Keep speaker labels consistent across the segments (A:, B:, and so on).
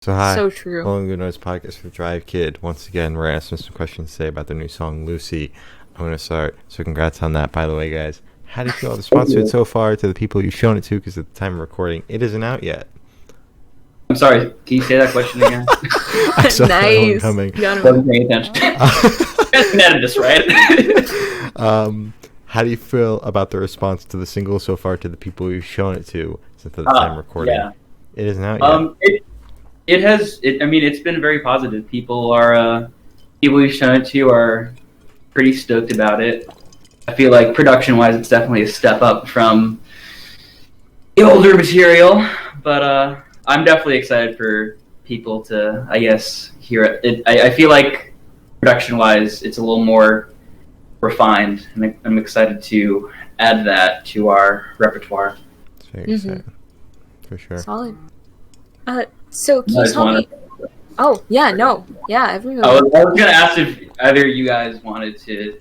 A: So hi,
B: So true.
A: Rolling Good Noise Podcast for Drive Kid. Once again, we're asking some questions today about the new song Lucy. I'm going to start. So congrats on that, by the way, guys. How do you feel the response to it so far, to the people you've shown it to? Because at the time of recording, it isn't out yet.
C: I'm sorry, can you say that question again?
A: I saw that one
B: Nice.
A: coming.
C: Wasn't paying attention. You can edit this, right?
A: How do you feel about the response to the single so far, to the people you've shown it to since the time of recording?
C: Yeah.
A: It isn't out yet.
C: It's been very positive. People we've shown it to are pretty stoked about it. I feel like production-wise, it's definitely a step up from the older material, but I'm definitely excited for people to, I guess, hear it. I feel like production-wise, it's a little more refined, and I'm excited to add that to our repertoire.
A: It's very exciting. For sure.
B: Solid. So can you tell me? Oh yeah, no, yeah, everyone.
C: I was going to ask if either of you guys wanted to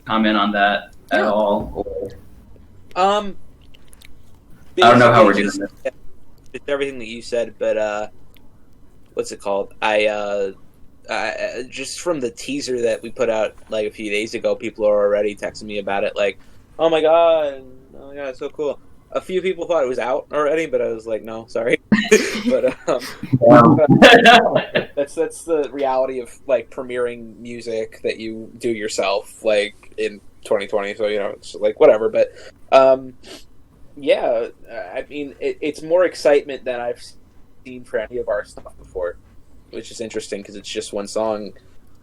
C: comment on that at all. Or...
D: I
C: don't know how we're doing this.
D: It's everything that you said, but what's it called? I just from the teaser that we put out like a few days ago, people are already texting me about it. Like, oh my god, it's so cool. A few people thought it was out already, but I was like, no, sorry. But that's the reality of like premiering music that you do yourself, like in 2020. So it's like whatever. But yeah, I mean, it's more excitement than I've seen for any of our stuff before, which is interesting because it's just one song.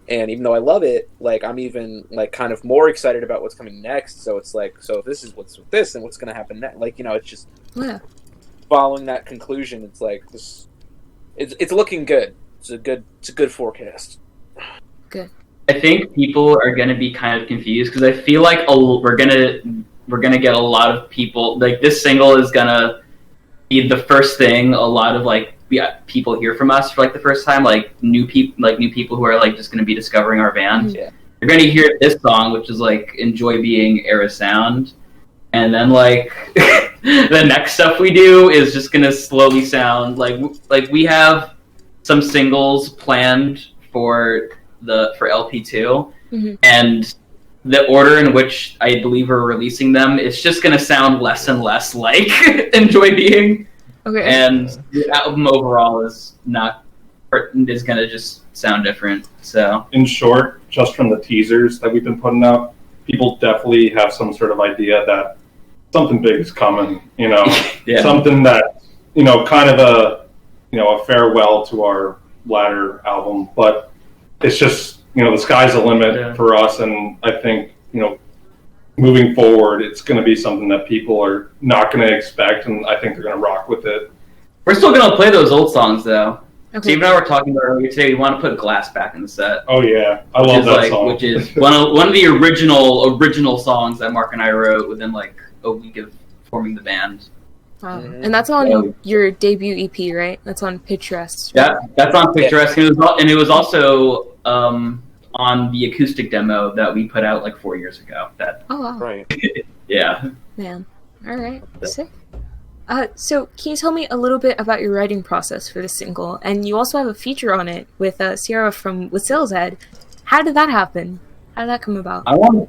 D: And even though I love it, like I'm even like kind of more excited about what's coming next. So it's like, so if this is what's with this, and what's going to happen next? Like it's just following that conclusion. It's like this. It's looking good. It's a good forecast.
B: Good.
C: I think people are going to be kind of confused because I feel like we're gonna get a lot of people. Like this single is gonna be the first thing a lot of people hear from us for like the first time, like new people who are like just going to be discovering our band.
D: Yeah.
C: You're going to hear this song, which is like Enjoy Being Era Sound, and then like the next stuff we do is just going to slowly sound like we have some singles planned for LP2, and the order in which I believe we're releasing them, it's just going to sound less and less like Enjoy Being.
B: Okay.
C: And the album overall is going to just sound different. So,
E: in short, just from the teasers that we've been putting out, people definitely have some sort of idea that something big is coming.
C: Yeah.
E: Something that kind of a farewell to our latter album. But it's just the sky's the limit for us, and I think moving forward, it's going to be something that people are not going to expect, and I think they're going to rock with it.
C: We're still going to play those old songs, though.
B: Okay.
C: Steve and I were talking about earlier today. We want to put Glass back in the set.
E: Oh yeah, I love that song.
C: Which is one of the original songs that Mark and I wrote within like a week of forming the band.
B: Wow. And that's on your debut EP, right? That's on Picturesque.
C: Yeah, that's on Picturesque, and it was also on the acoustic demo that we put out like 4 years ago.
B: Oh wow!
D: Right.
C: Yeah.
B: Man. All right. Sick. So can you tell me a little bit about your writing process for the single? And you also have a feature on it with Sierra from With Sales Ed. How did that happen? How did that come about?
C: I want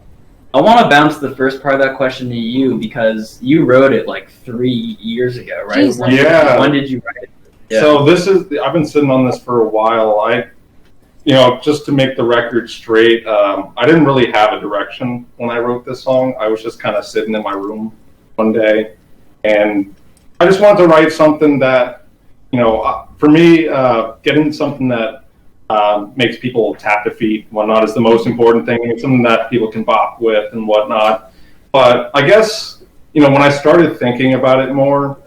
C: to bounce the first part of that question to you because you wrote it like 3 years ago, right?
B: Jeez,
C: When did you write it? Yeah.
E: So I've been sitting on this for a while. Just to make the record straight, I didn't really have a direction when I wrote this song. I was just kind of sitting in my room one day, and I just wanted to write something that, for me, getting something that makes people tap their feet and whatnot is the most important thing. It's something that people can bop with and whatnot. But I guess, when I started thinking about it more,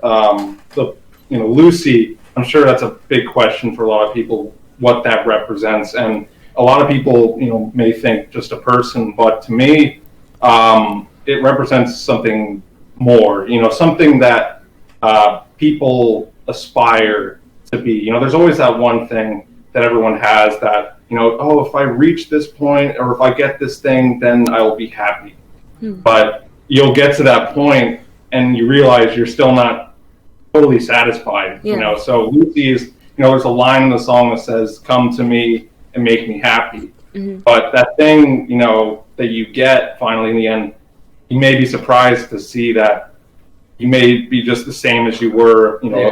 E: Lucy, I'm sure that's a big question for a lot of people, what that represents. And a lot of people, may think just a person, but to me, it represents something more, something that people aspire to be. There's always that one thing that everyone has that, if I reach this point or if I get this thing, then I will be happy. But you'll get to that point and you realize you're still not totally satisfied. So Lucy is there's a line in the song that says, "Come to me and make me happy."
B: Mm-hmm.
E: But that thing, that you get finally in the end, you may be surprised to see that you may be just the same as you were,
C: Yeah.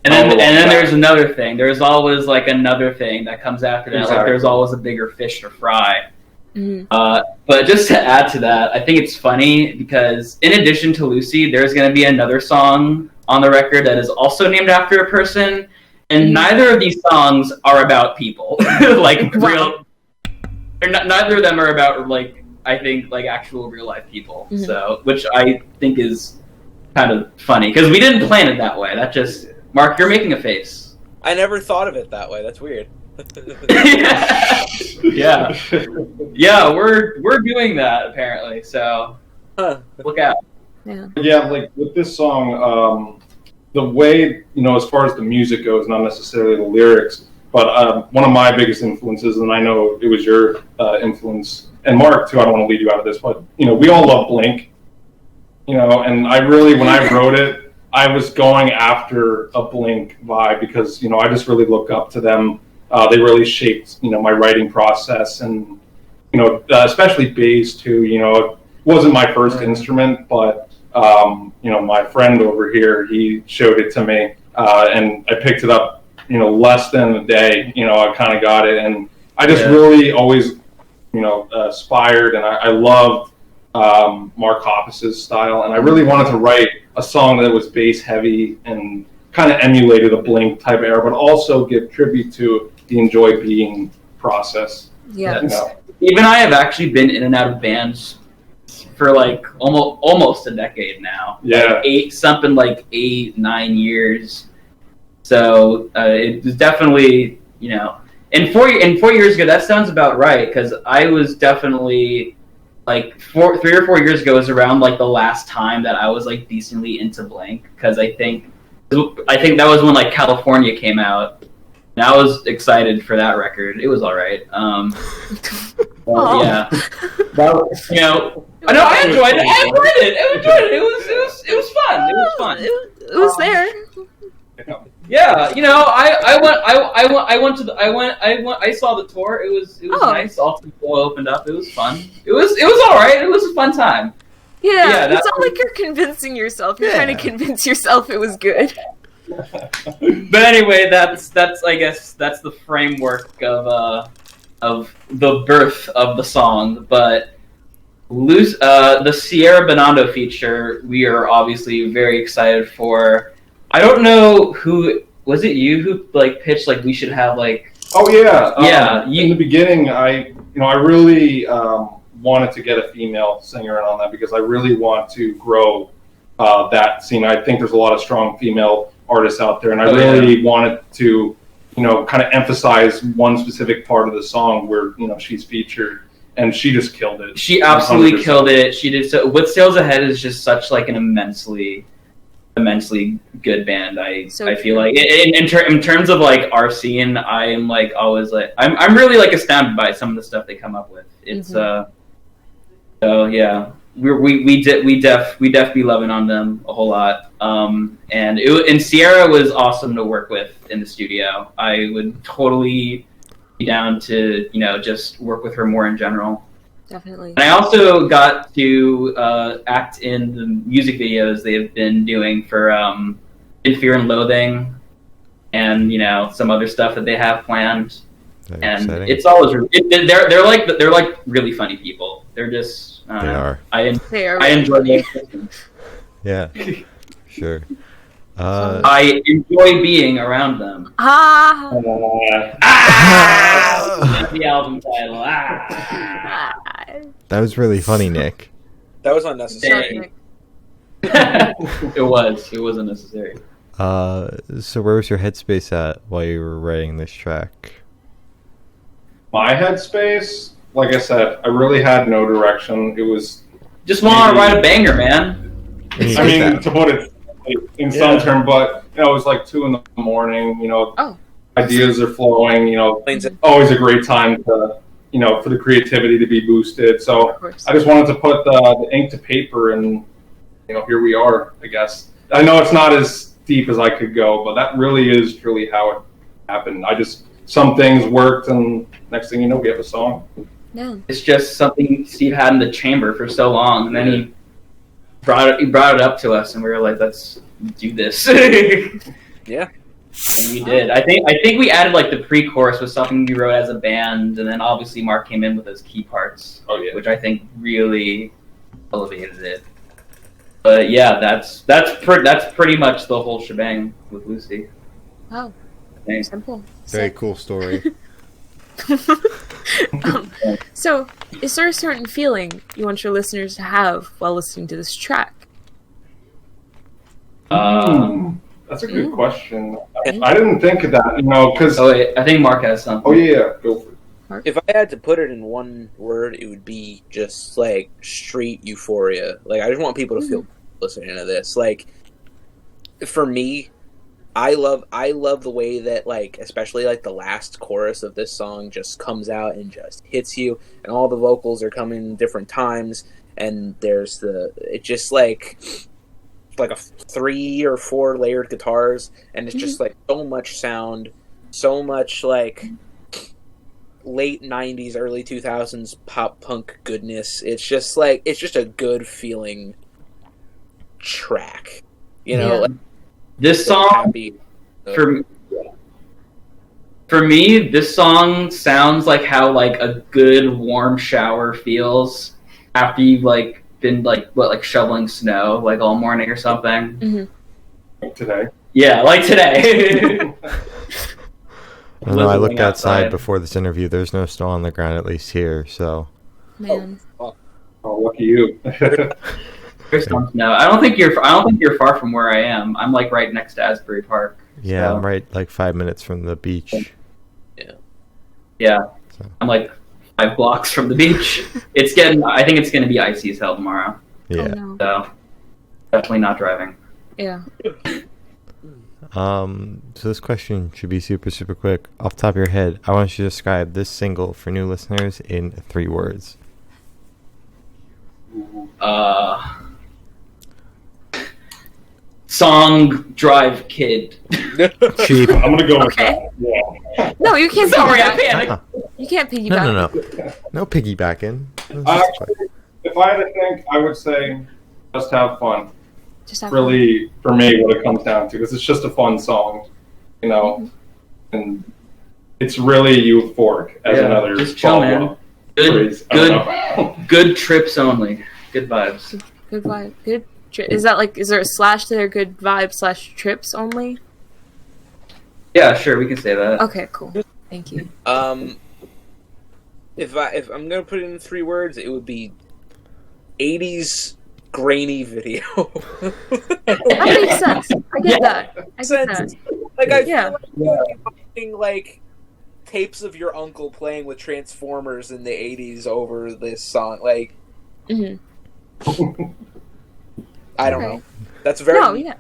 C: And then there's another thing. There's always like another thing that comes after that.
E: Exactly.
C: Like there's always a bigger fish to fry.
B: Mm-hmm.
C: But just to add to that, I think it's funny because in addition to Lucy, there's going to be another song on the record that is also named after a person, and neither of these songs are about people. Like real. Neither of them are about I think actual real life people.
B: Mm-hmm.
C: So, which I think is kind of funny because we didn't plan it that way. That just Mark, you're making a face.
D: I never thought of it that way. That's weird.
C: Yeah, we're doing that apparently. So look out.
E: Yeah, with this song, the way as far as the music goes, not necessarily the lyrics, but one of my biggest influences, and I know it was your influence, and Mark too. I don't want to lead you out of this, but we all love Blink, and I really, when I wrote it, I was going after a Blink vibe because I just really look up to them. They really shaped my writing process, and especially bass too. It wasn't my first instrument, but my friend over here, he showed it to me, and I picked it up less than a day. I kind of got it, and I just really always aspired, and I loved Mark Hoppus's style, and I really wanted to write a song that was bass heavy and kind of emulated a Blink type era, but also give tribute to the Enjoy Being process.
B: Yeah.
C: Even I have actually been in and out of bands for almost a decade now.
E: Yeah.
C: 8, 9 years. So it was definitely, and 4 years ago, that sounds about right, because I was definitely 3 or 4 years ago was around the last time that I was decently into Blink, because I think that was when California came out, and I was excited for that record. It was all right. Yeah, I know I enjoyed it. It was fun.
B: It was there.
C: Yeah, I saw the tour. It was nice. All people opened up. It was fun. It was all right. It was a fun time.
B: Yeah, it's not like you're convincing yourself. You're trying to convince yourself it was good.
C: But anyway, that's I guess that's the framework of the birth of the song. But the Sierra Bernardo feature, we are obviously very excited for. I don't know who was it. You who pitched we should have
E: Oh yeah,
C: yeah.
E: In the beginning, I really wanted to get a female singer in on that because I really want to grow that scene. I think there's a lot of strong female artists out there, and I really wanted to kind of emphasize one specific part of the song where she's featured, and she just killed it.
C: She absolutely 100%. Killed it. She did so. What Sails Ahead is just such an immensely good band. I feel like in terms of our scene, I am always I'm really I'm by some of the stuff they come up with. It's so yeah, we def be loving on them a whole lot. And Sierra was awesome to work with in the studio. I would totally be down to just work with her more in general.
B: Definitely.
C: And I also got to act in the music videos they've been doing for In Fear and Loathing, and some other stuff that they have planned. And exciting. It's always they're really funny people. They're just
A: they are.
C: I enjoy the
A: yeah, sure.
C: I enjoy being around them. The album title.
A: That was really funny, Nick.
D: That was unnecessary.
C: It was unnecessary.
A: So where was your headspace at while you were writing this track?
E: My headspace, like I said, I really had no direction. It was
C: just want to write a banger, man.
E: I mean, to put it in some term, but it was 2 in the morning. Ideas are flowing. Always a great time to for the creativity to be boosted. So I just wanted to put the ink to paper, and here we are. I guess I know it's not as deep as I could go, but that really is truly how happened. Some things worked, and next thing you know, we have a song.
B: Yeah.
C: It's just something Steve had in the chamber for so long, and then he brought it up to us, and we were like, let's do this.
D: Yeah.
C: And we did. I think we added like the pre-chorus was something we wrote as a band, and then obviously Mark came in with those key parts, which I think really elevated it. But yeah, that's pretty much the whole shebang with Lucy.
B: Wow.
C: Thanks.
B: Simple.
A: Very cool story.
B: So, is there a certain feeling you want your listeners to have while listening to this track?
E: That's a good question. I didn't think of that, because...
C: Oh, wait, I think Mark has something.
E: Oh, yeah, go for it.
D: If I had to put it in one word, it would be just, like, street euphoria. Like, I just want people to feel listening to this. Like, for me, I love the way that, like, especially, like, the last chorus of this song just comes out and just hits you, and all the vocals are coming different times, and there's it just, like a 3 or 4 layered guitars, and it's just, like, so much sound, so much, like, late 90s, early 2000s pop punk goodness. It's just a good feeling track, like,
C: this song
D: happy.
C: For me, this song sounds like how like a good warm shower feels after you've like been like shoveling snow like all morning or something.
E: Like today.
C: Yeah, like today.
A: I don't know, I looked outside before this interview. There's no snow on the ground, at least here, so...
B: Man.
E: Oh, lucky you.
C: There's some snow. I don't think you're far from where I am. I'm like right next to Asbury Park.
A: Yeah,
C: so.
A: I'm right like 5 minutes from the beach.
C: Yeah.
A: So.
C: I'm like 5 blocks from the beach. I think it's gonna be icy as hell tomorrow.
A: Yeah.
B: Oh, no.
C: So definitely not driving.
B: Yeah.
A: So this question should be super, super quick. Off the top of your head, I want you to describe this single for new listeners in 3 words.
C: Song Drive Kid.
A: Cheap.
E: I'm going to go with
B: Okay.
E: that. Yeah.
B: No, you can't
C: Sorry, I
B: piggyback.
C: panicked.
B: You can't piggyback.
A: No. No piggybacking.
E: Actually, if I had to think, I would say just have fun.
B: Just have
E: Really, for me, what it comes down to, because it's just a fun song, and it's really euphoric as another
C: just chill, man. Good trips only. Good vibes.
B: Good vibe. Good. Is there a slash to their good vibe / trips only?
C: Yeah, sure, we can say that.
B: Okay, cool. Thank you.
D: If I'm gonna put it in 3 words, it would be 80s grainy video.
B: That makes sense. I get that. I get that.
D: Like I
B: Yeah.
D: feel like you're watching like tapes of your uncle playing with Transformers in the 80s over this song. Like, I don't know. That's very.
B: No, yeah.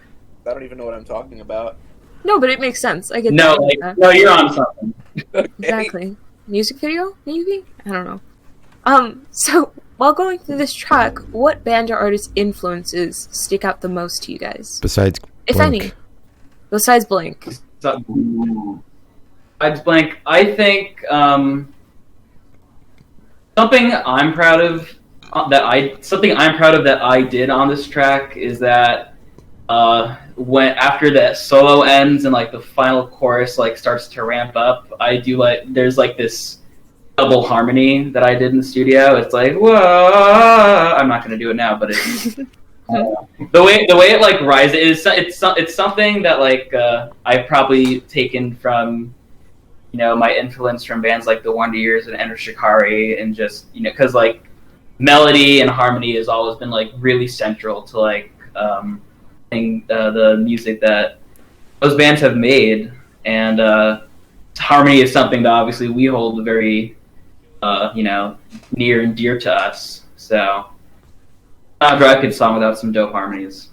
D: I don't even know what I'm talking about.
B: No, but it makes sense. I get
C: No,
B: that.
C: no, you're on something.
B: Exactly. Music video, maybe? I don't know. So while going through this track, what band or artist influences stick out the most to you guys?
A: Besides
B: If
A: Blink.
B: any. Besides Blink.
C: Besides Blank, I think something I'm proud of that I did on this track is that when after that solo ends and like the final chorus like starts to ramp up, I do there's like this double harmony that I did in the studio. It's like whoa, I'm not gonna do it now, but it's the way it like rises. It's something that like I've probably taken from my influence from bands like the Wonder Years and Enter Shikari, and just because like melody and harmony has always been like really central to like the music that those bands have made, and harmony is something that obviously we hold very near and dear to us. So not a Drive Kid song without some dope harmonies.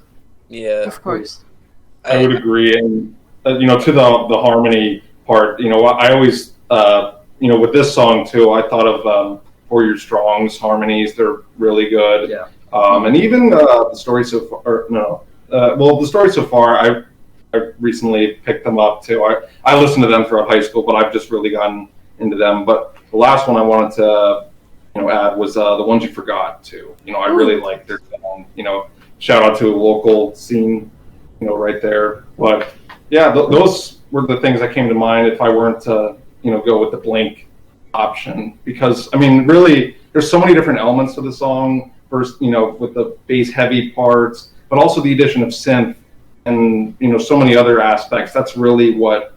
D: Yeah,
B: Of course.
E: I would agree, and to the harmony part, I always with this song too, I thought of For Your Strong's harmonies. They're really good.
C: Yeah.
E: And even the story so far. The story so far, I recently picked them up too. I listened to them throughout high school, but I've just really gotten into them. But the last one I wanted to add was The Ones You Forgot too. I really like their song. Shout out to a local scene, right there. But yeah, those were the things that came to mind if I weren't to go with the Blink option, because really there's so many different elements to the song. First, with the bass heavy parts, but also the addition of synth and so many other aspects. That's really what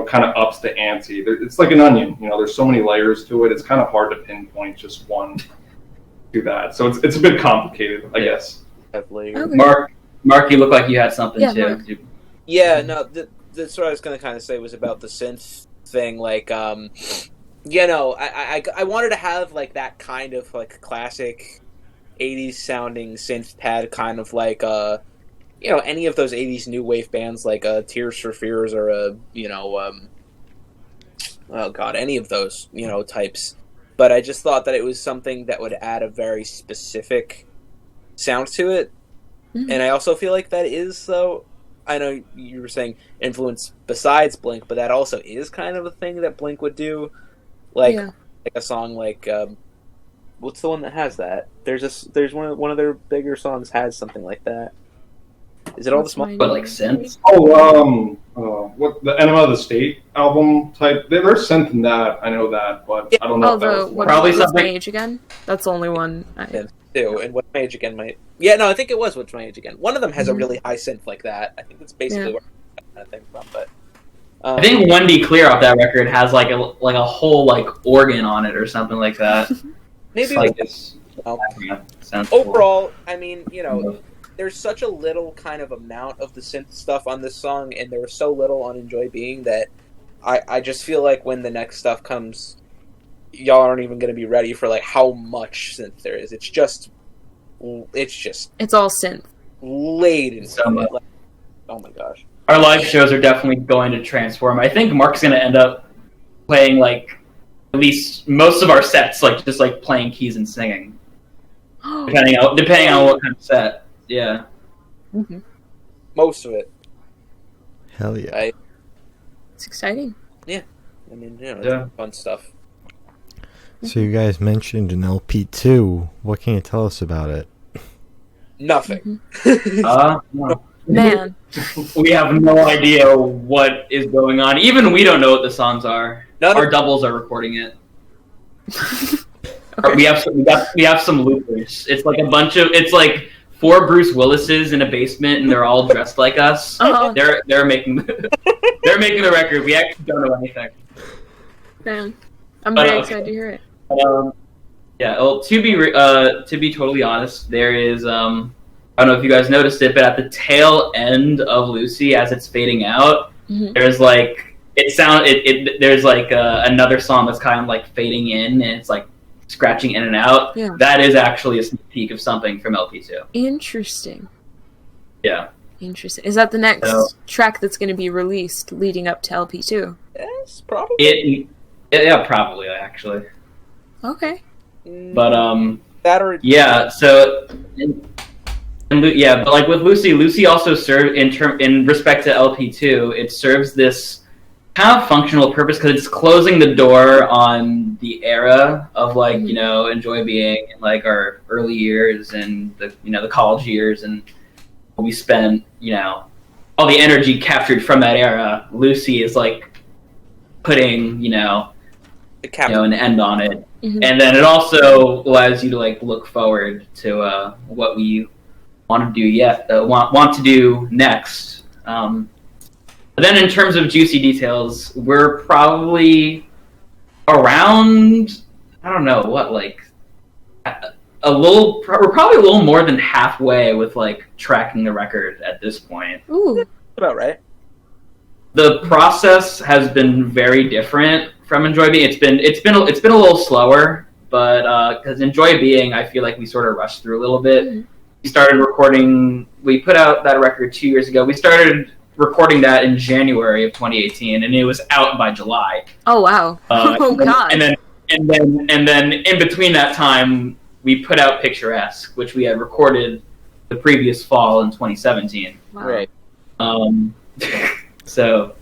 E: kind of ups the ante. It's like an onion. There's so many layers to it. It's kind of hard to pinpoint just one to that. So it's a bit complicated, I guess.
B: Okay.
C: Mark, you look like you had something too.
B: Mark.
D: Yeah, no, that's what I was going to kind of say was about the synth thing. Like, I wanted to have like that kind of like classic 80s sounding synth pad, kind of like any of those 80s new wave bands like Tears for Fears or any of those types. But I just thought that it was something that would add a very specific sound to it. Mm-hmm. And I also feel like that is, though, I know you were saying influence besides Blink, but that also is kind of a thing that Blink would do. Like a song like what's the one that has that? There's one of their bigger songs has something like that. Is it All the Small?
C: But like synth?
E: What the Enema of the State album type? There's synth in that. I know that, but I don't know if that was
B: probably something. What's My Age Again? That's the only one.
D: Too, and What's My Age Again might. Yeah, no, I think it was What's My Age Again. One of them has a really high synth like that. I think that's basically where I think from. But
C: I think Wendy Clear off that record has like a whole like organ on it or something like that.
D: Maybe
C: like
D: overall, cool. There's such a little kind of amount of the synth stuff on this song, and there was so little on Enjoy Being that I just feel like when the next stuff comes, y'all aren't even going to be ready for like how much synth there is. It's all synth laden. Oh my gosh.
C: Our live shows are definitely going to transform. I think Mark's going to end up playing like at least most of our sets, like just like playing keys and singing, depending on what kind of set. Yeah.
B: Mm-hmm.
D: Most of it.
A: Hell yeah.
B: It's exciting.
D: Yeah. It's fun stuff.
A: So you guys mentioned an LP2. What can you tell us about it?
D: Nothing.
C: No.
B: Man.
C: We have no idea what is going on. Even we don't know what the songs are. Our doubles are recording it. Okay. We have some loopers. It's like it's like 4 Bruce Willises in a basement, and they're all dressed like us.
B: Uh-huh.
C: They're making the record. We actually don't know anything.
B: Man, I'm very excited to hear it.
C: Yeah. Well, to be totally honest, there is I don't know if you guys noticed it, but at the tail end of Lucy, as it's fading out, there's like there's like another song that's kind of like fading in, and it's like scratching in and out.
B: Yeah.
C: That is actually a sneak peek of something from LP2.
B: Interesting.
C: Yeah.
B: Interesting. Is that the next track that's going to be released leading up to LP2?
D: Yes, probably.
C: Yeah, probably actually.
B: Okay.
C: But
D: that or
C: So. But like with Lucy also served in respect to LP2. It serves this kind of functional purpose because it's closing the door on the era of like Enjoy Being and like our early years and the college years, and we spent all the energy captured from that era. Lucy is like putting an end on it, and then it also allows you to like look forward to what we want to do next. But then in terms of juicy details, we're probably around, I don't know, we're probably a little more than halfway with like tracking the record at this point.
B: Ooh.
D: About right.
C: The process has been very different from Enjoy Being. It's been a little slower, but because Enjoy Being, I feel like we sort of rushed through a little bit. We started recording. We put out that record 2 years ago. We started recording that in January of 2018, and it was out by July.
B: Oh wow! Oh god!
C: And then in between that time, we put out Picturesque, which we had recorded the previous fall in 2017.
B: Wow.
D: Right.
C: So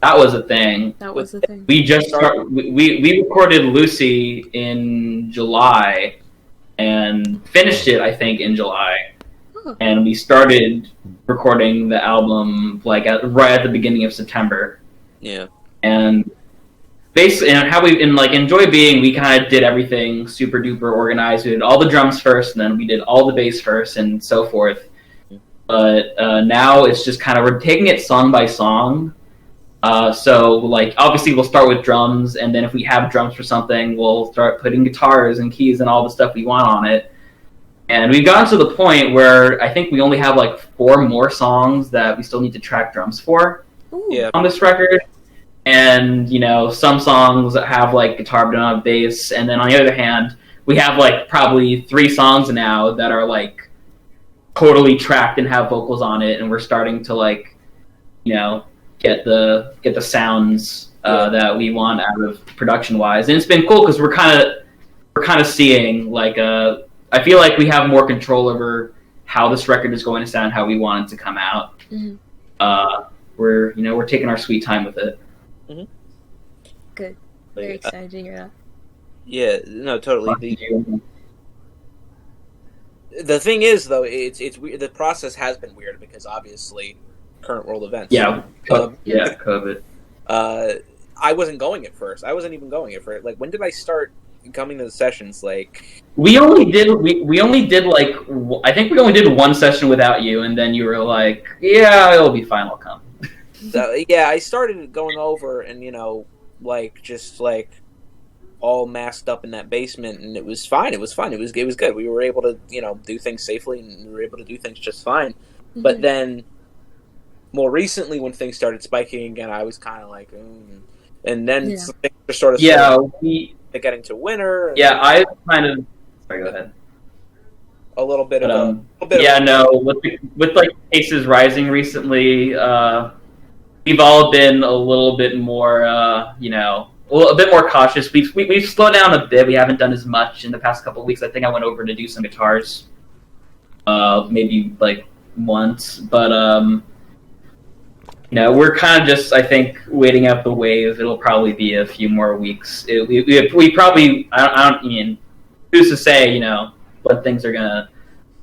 C: that was a thing.
B: That was the thing.
C: We recorded Lucy in July and finished it, I think, in July.
B: Oh.
C: And we started recording the album right at the beginning of September.
D: Yeah.
C: And basically, and how we Enjoy Being, we kind of did everything super duper organized. We did all the drums first, and then we did all the bass first, and so forth. But now it's just kind of, we're taking it song by song. So obviously we'll start with drums, and then if we have drums for something, we'll start putting guitars and keys and all the stuff we want on it. And we've gotten to the point where I think we only have 4 more songs that we still need to track drums for on this record. And, some songs that have guitar but don't have bass. And then on the other hand, we have probably 3 songs now that are totally tracked and have vocals on it. And we're starting to get the sounds that we want out of production wise. And it's been cool because we're kind of seeing I feel like we have more control over how this record is going to sound, how we want it to come out.
B: Mm-hmm.
C: We're taking our sweet time with it.
D: Mm-hmm.
B: Good. Very excited to hear that.
D: Yeah, no, totally. The thing is, though, it's weird. The process has been weird because obviously current world events.
C: Yeah, COVID.
D: I wasn't going at first. I wasn't even going at first. When did I start coming to the sessions?
C: We only did I think we only did 1 session without you, and then you were like, "Yeah, it'll be fine. I'll come."
D: Yeah, I started going over and just all masked up in that basement, and it was fine. It was fun. It was good. We were able to do things safely, and we were able to do things just fine. Mm-hmm. But then more recently, when things started spiking again, I was kind of and then things are sort of getting to winter. And
C: I kind of. Sorry, go ahead.
D: A little bit of
C: with cases rising recently, we've all been a little bit more, a bit more cautious. We've slowed down a bit. We haven't done as much in the past couple of weeks. I think I went over to do some guitars, maybe once, but we're kind of just, I think, waiting out the wave. It'll probably be a few more weeks. We probably, I don't mean, who's to say, when things are gonna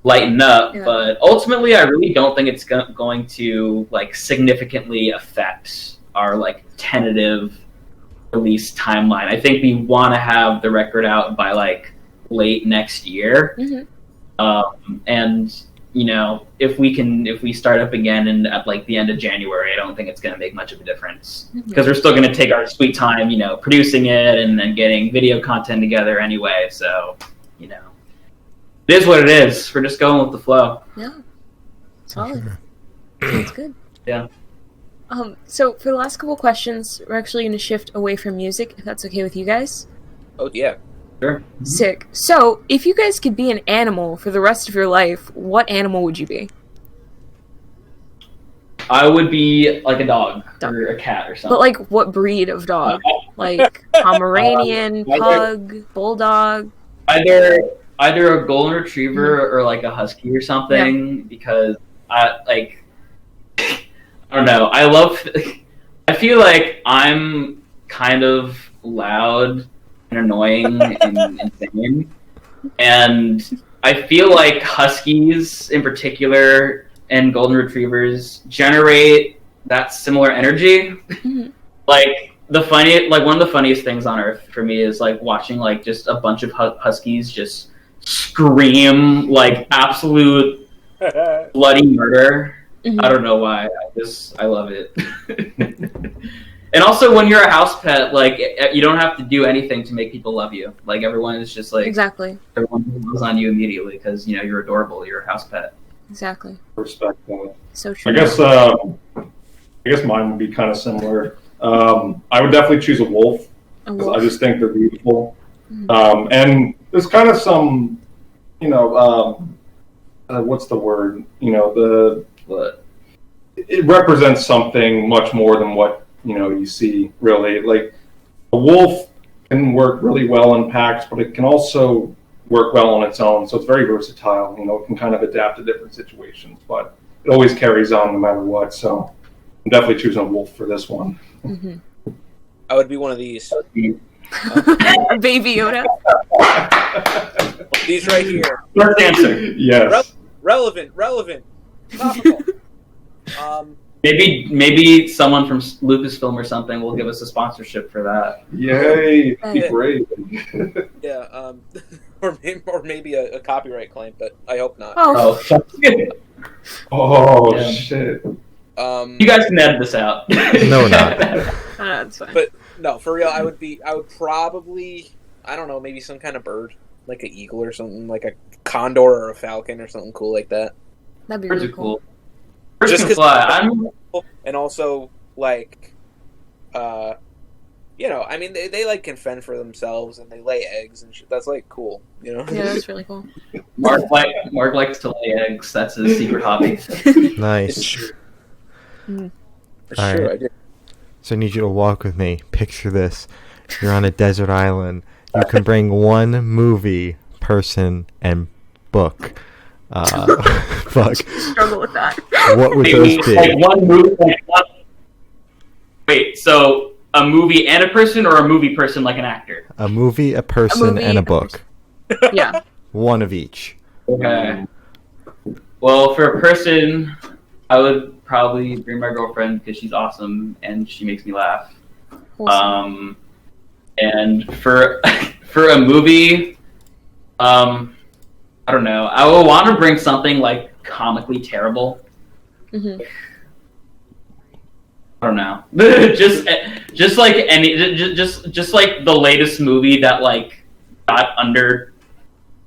C: lighten up, but ultimately I really don't think it's going to significantly affect our tentative release timeline. I think we want to have the record out by late next year. Mm-hmm. And if we start up again and at the end of January, I don't think it's going to make much of a difference because we're still going to take our sweet time, producing it and then getting video content together anyway. So, it is what it is. We're just going with the flow.
B: Yeah. Solid. That's good.
C: Yeah.
B: So for the last couple questions, we're actually going to shift away from music, if that's okay with you guys.
D: Oh, yeah.
C: Sure. Mm-hmm.
B: Sick. So, if you guys could be an animal for the rest of your life, what animal would you be?
C: I would be a dog or a cat or something.
B: But what breed of dog? Pomeranian, pug, bulldog?
C: Either a golden retriever or a husky or something, because I don't know. I feel like I'm kind of loud and annoying and insane. And I feel like huskies in particular and golden retrievers generate that similar energy. Mm-hmm. One of the funniest things on earth for me is watching just a bunch of huskies just scream absolute bloody murder. Mm-hmm. I don't know why. I love it. And also, when you're a house pet, you don't have to do anything to make people love you. Everyone is just
B: exactly.
C: Everyone loves on you immediately because you're adorable. You're a house pet.
B: Exactly.
E: Respectful.
B: So true.
E: I guess mine would be kind of similar. I would definitely choose a wolf. I just think they're beautiful. Mm-hmm. And there's kind of some, what's the word? It represents something much more than what you see. Really, a wolf can work really well in packs, but it can also work well on its own. So it's very versatile. It can kind of adapt to different situations, but it always carries on no matter what. So I'm definitely choosing a wolf for this one.
B: Mm-hmm.
D: I would be one of these.
B: A baby Yoda.
D: These right here.
C: First answer.
E: Yes.
D: Relevant. Topical.
C: Maybe someone from Lucasfilm or something will give us a sponsorship for that.
E: Yay! Great.
D: Yeah. Or maybe a copyright claim, but I hope not.
B: Oh.
E: Oh
C: Yeah.
E: shit!
C: You guys can edit this out.
A: No, we're not.
B: That's fine.
D: But no, for real, I would probably, I don't know, maybe some kind of bird, like an eagle or something, like a condor or a falcon or something cool like that.
B: That'd be
C: Birds
B: really
C: are
B: cool.
C: cool. Birds
D: Just
C: can
D: 'cause-
C: fly.
D: And also, like, I mean, they like can fend for themselves and they lay eggs and shit. That's like cool, you know.
B: Yeah, that's really cool.
C: Mark likes to lay eggs. That's his secret hobby.
D: It's
A: Nice.
D: true.
B: Mm.
D: It's
A: All
D: true.
A: right.
D: I did.
A: So I need you to walk with me. Picture this. You're on a desert island. You can bring one movie, person, and book. Fuck.
B: Struggle with that.
A: What would those be?
C: Like one movie. Wait, so a movie and a person, or a movie person like an actor?
A: A movie, a person,
B: movie,
A: and a
B: a
A: book.
B: Yeah.
A: One of each.
C: Okay. Well, for a person, I would probably bring my girlfriend because she's awesome and she makes me laugh.
B: Awesome.
C: And for a movie, I don't know. I would want to bring something like comically terrible.
B: Mm-hmm.
C: I don't know. just like just like the latest movie that like got under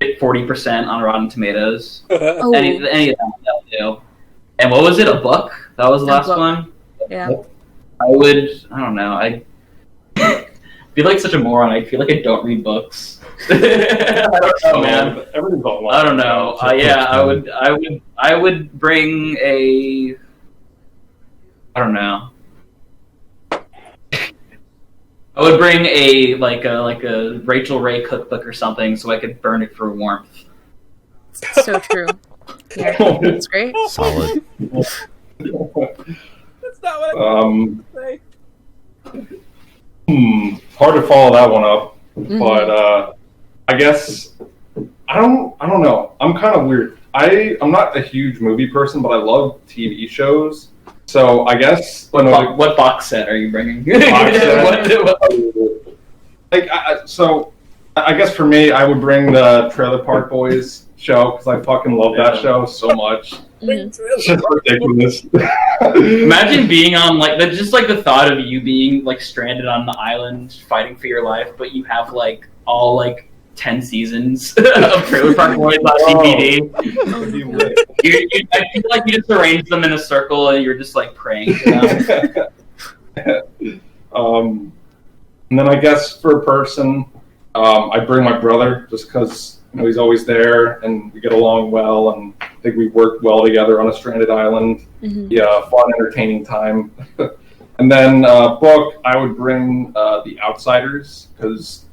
C: 40% on Rotten Tomatoes.
B: Oh,
C: Any of that will do. And what was it? A book? That was the last
B: book.
C: one.
B: yeah.
C: I don't know. I feel like such a moron. I feel like I don't read books. I don't know, man.
E: Everything's online.
C: I don't know. Yeah, I would bring a. I don't know. I would bring a Rachel Ray cookbook or something so I could burn it for warmth.
B: So true. Yeah, that's great.
A: Solid.
D: That's not what I say.
E: Hard to follow that one up,
B: Mhm.
E: but I guess I don't know. I'm kind of weird. I'm not a huge movie person, but I love TV shows. So I guess
C: What box set are you bringing?
E: Box set?
C: What-
E: I guess for me, I would bring the Trailer Park Boys show because I fucking love that show so much.
B: Mhm.
E: It's just ridiculous.
C: Imagine being on just the thought of you being like stranded on the island fighting for your life, but you have like all 10 seasons of Trailer Park Boys on DVD. I feel like you just arrange them in a circle and you're just like praying to them.
E: And then I guess for a person, I bring my brother just because he's always there and we get along well and I think we work well together on a stranded island.
B: Mhm.
E: Yeah, fun, entertaining time. And then book, I would bring The Outsiders because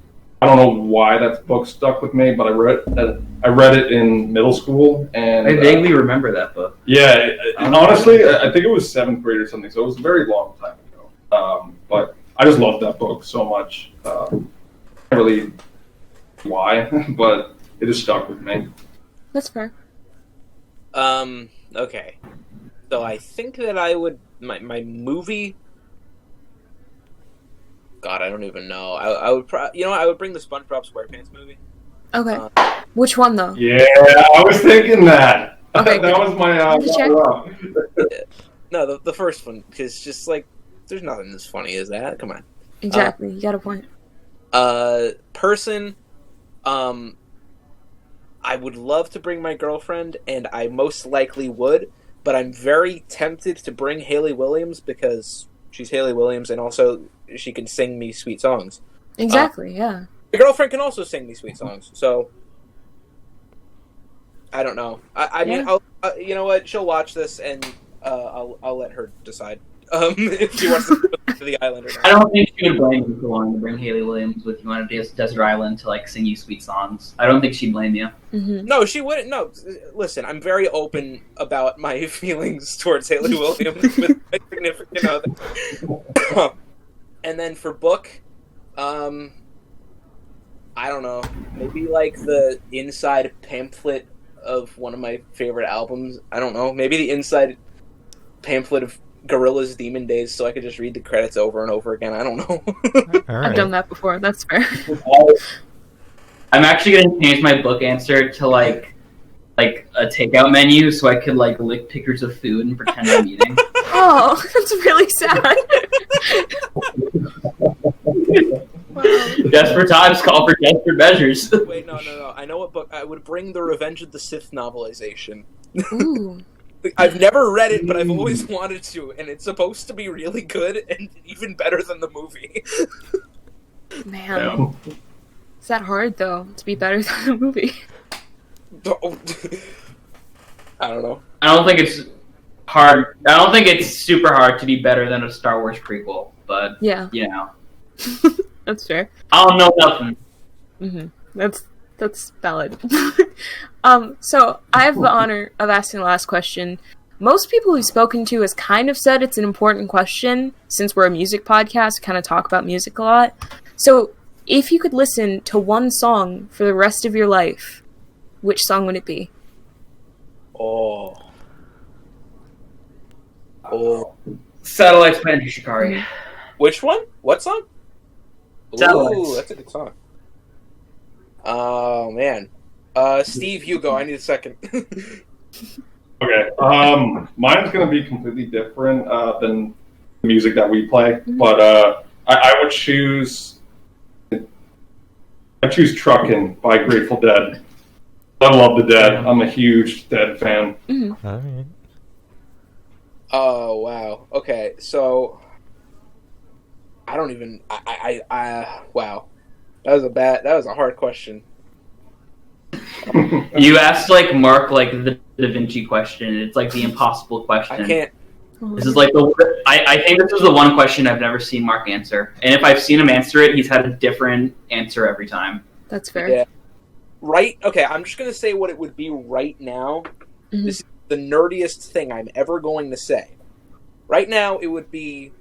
E: I don't know why that book stuck with me, but I read it in middle school and
C: I vaguely remember that book.
E: yeah, honestly, I think it was 7th grade or something, so it was a very long time ago. But I just loved that book so much. I can't really why, but it just stuck with me.
B: That's fair.
D: Okay. So I think that I would my movie. God, I don't even know. I would I would bring the SpongeBob SquarePants movie.
B: Okay. Which one though?
E: Yeah, I was thinking that.
B: Okay,
E: That was my
B: check.
D: No, the first one, because just there's nothing as funny as that. Come on.
B: Exactly. You got a point.
D: Person, I would love to bring my girlfriend, and I most likely would, but I'm very tempted to bring Haley Williams because she's Haley Williams, and also she can sing me sweet songs.
B: Exactly. Yeah.
D: My girlfriend can also sing me sweet songs, so I don't know. I mean,
B: Yeah.
D: you know what? She'll watch this, and I'll let her decide. if she wants to go to the island or not.
C: I don't think she would blame you for wanting to bring Haley Williams with you on a desert island to like sing you sweet songs. I don't think she'd blame you.
B: Mm-hmm.
D: No, she wouldn't. No, listen, I'm very open about my feelings towards Haley Williams with my significant other. And then for book, I don't know, maybe like the inside pamphlet of one of my favorite albums. I don't know, maybe the inside pamphlet of Gorilla's Demon Days, so I could just read the credits over and over again. I don't know.
A: All right.
B: I've done that before. That's fair.
C: I'm actually going to change my book answer to like a takeout menu, so I could like lick pictures of food and pretend I'm eating.
B: Oh, that's really sad. Wow.
C: Desperate times call for desperate measures.
D: Wait, no. I know what book. I would bring the Revenge of the Sith novelization.
B: Ooh.
D: I've never read it, but I've always wanted to, and it's supposed to be really good and even better than the movie.
B: Man. Is that hard, though, to be better than the movie?
D: I don't know.
C: I don't think it's hard. I don't think it's super hard to be better than a Star Wars prequel, but
B: Yeah.
C: you know,
B: That's fair.
C: I don't know nothing.
B: Mm-hmm. That's valid. So I have the honor of asking the last question. Most people we've spoken to has kind of said it's an important question, since we're a music podcast, kind of talk about music a lot. So if you could listen to one song for the rest of your life, which song would it be?
D: Oh.
C: Satellites by Andrew Shikari.
D: Which one? What song?
C: Satellites.
D: Ooh, that's a good song. Oh, man. Steve, you go. I need a second.
E: Okay. Mine's going to be completely different than the music that we play, but I would choose. I choose "Truckin'" by Grateful Dead. I love the Dead. I'm a huge Dead fan.
B: Mm-hmm.
A: All right.
D: Oh, wow. Okay, so I don't even. Wow. That was a hard question.
C: You asked like Mark like the Da Vinci question. It's like the impossible question.
D: I can't.
C: This is like I think this was the one question I've never seen Mark answer. And if I've seen him answer it, he's had a different answer every time.
B: That's fair.
D: Yeah. Right? Okay, I'm just going to say what it would be right now.
B: Mhm.
D: This is the nerdiest thing I'm ever going to say. Right now, it would be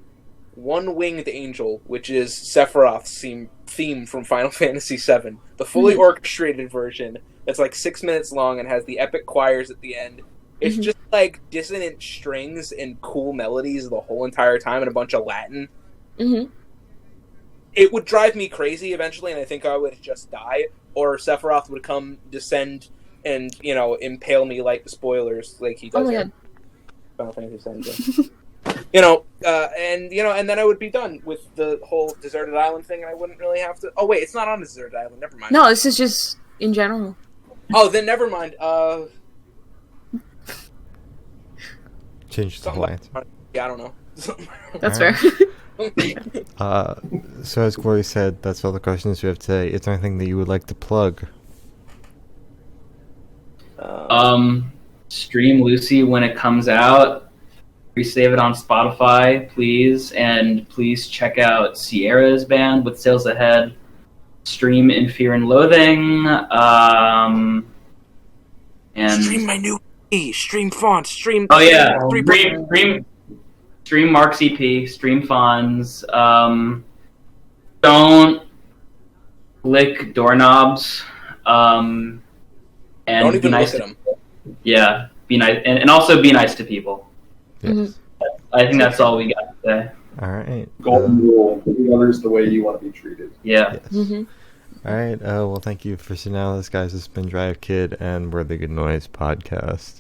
D: One Winged Angel, which is Sephiroth's theme from Final Fantasy VII. The fully orchestrated version that's like 6 minutes long and has the epic choirs at the end. It's just like dissonant strings and cool melodies the whole entire time and a bunch of Latin.
B: Mm-hmm.
D: It would drive me crazy eventually, and I think I would just die. Or Sephiroth would come, descend, and, impale me like spoilers, like he does
B: Oh my
D: in
B: god.
D: Final Fantasy VII. And then I would be done with the whole deserted island thing, and I wouldn't really have to. Oh wait, it's not on a deserted island. Never mind.
B: No, this is just in general.
D: Oh, then never mind.
A: Change the
D: Something
A: lines.
D: Yeah, I don't know.
B: That's
A: Alright.
B: fair.
A: So as Glory said, that's all the questions we have today. Is there anything that you would like to plug?
C: Stream Lucy when it comes out. Resave it on Spotify, please, and please check out Sierra's band with Sales Ahead. Stream In Fear and Loathing. And
D: Stream my new EP. Stream fonts. Stream.
C: oh yeah,
D: Stream.
C: stream Mark's EP. Stream Fonz. Don't lick doorknobs. And
D: Don't
C: be
D: even
C: nice
D: look at
C: to
D: them.
C: Yeah, be nice, and also be nice to people.
A: Yes.
B: Mhm.
C: I think that's all we got to say.
A: All right.
E: Golden rule: treat others the way you want to be treated.
C: Yeah.
A: Yes.
B: Mm-hmm.
A: All right. Well, thank you for sitting down with us, guys. This has been Drive Kid, and we're the Good Noise Podcast.